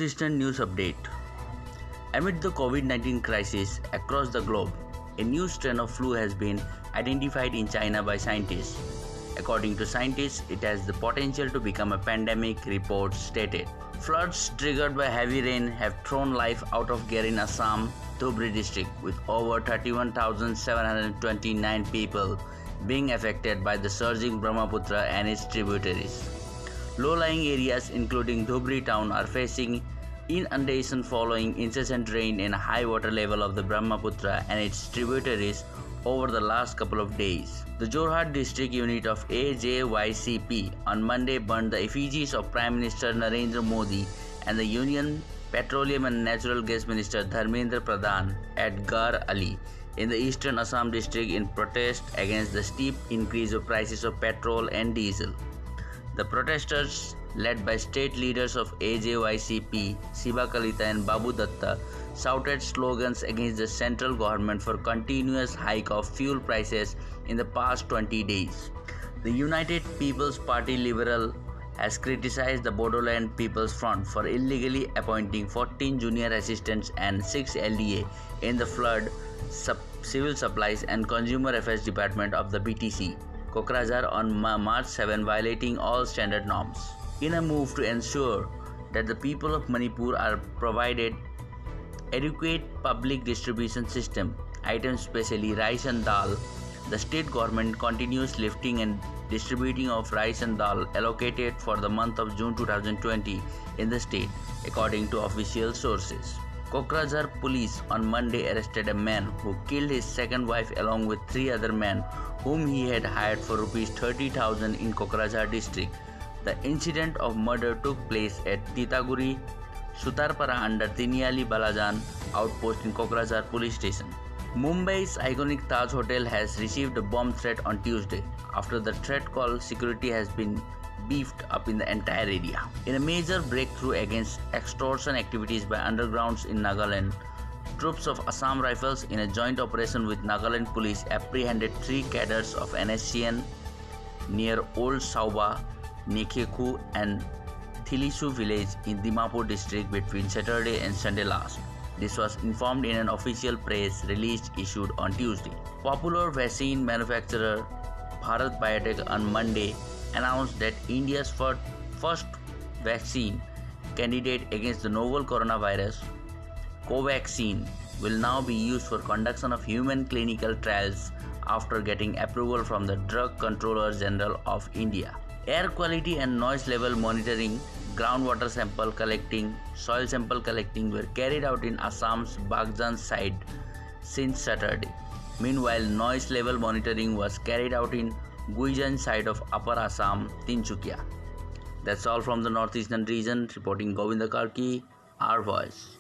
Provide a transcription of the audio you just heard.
Northeastern News Update. Amid the COVID-19 crisis across the globe, a new strain of flu has been identified in China by scientists. According to scientists, it has the potential to become a pandemic, reports stated. Floods triggered by heavy rain have thrown life out of gear in Assam, Dhubri district, with over 31,729 people being affected by the surging Brahmaputra and its tributaries. Low-lying areas including Dhubri town are facing inundation following incessant rain and high water level of the Brahmaputra and its tributaries over the last couple of days. The Jorhat district unit of AJYCP on Monday burned the effigies of Prime Minister Narendra Modi and the Union Petroleum and Natural Gas Minister Dharmendra Pradhan at Gar Ali in the eastern Assam district in protest against the steep increase of prices of petrol and diesel. The protesters, led by state leaders of AJYCP, Siva Kalita and Babu Datta, shouted slogans against the central government for continuous hike of fuel prices in the past 20 days. The United People's Party Liberal has criticized the Bodoland People's Front for illegally appointing 14 junior assistants and 6 LDA in the Flood, Civil Supplies and Consumer Affairs Department of the BTC, Kokrajhar on March 7, violating all standard norms. In a move to ensure that the people of Manipur are provided adequate public distribution system, items especially rice and dal, the state government continues lifting and distributing of rice and dal allocated for the month of June 2020 in the state, according to official sources. Kokrajhar police on Monday arrested a man who killed his second wife along with 3 other men whom he had hired for Rs 30,000 in Kokrajhar district. The incident of murder took place at Titaguri, Sutarpara under Tiniali Balajan outpost in Kokrajhar police station. Mumbai's iconic Taj Hotel has received a bomb threat on Tuesday. After the threat call, security has been beefed up in the entire area. In a major breakthrough against extortion activities by undergrounds in Nagaland, troops of Assam Rifles in a joint operation with Nagaland police apprehended 3 cadres of NSCN near Old Sauba, Nekheku and Thilisu village in Dimapur district between Saturday and Sunday last. This was informed in an official press release issued on Tuesday. Popular vaccine manufacturer Bharat Biotech on Monday announced that India's first vaccine candidate against the novel coronavirus, Covaxin, will now be used for conduction of human clinical trials after getting approval from the Drug Controller General of India. Air quality and noise level monitoring, groundwater sample collecting, soil sample collecting were carried out in Assam's Bagjan side since Saturday. Meanwhile, noise level monitoring was carried out in Guijan side of Upper Assam, Tinsukia. That's all from the northeastern region. Reporting Govinda Karki, our voice.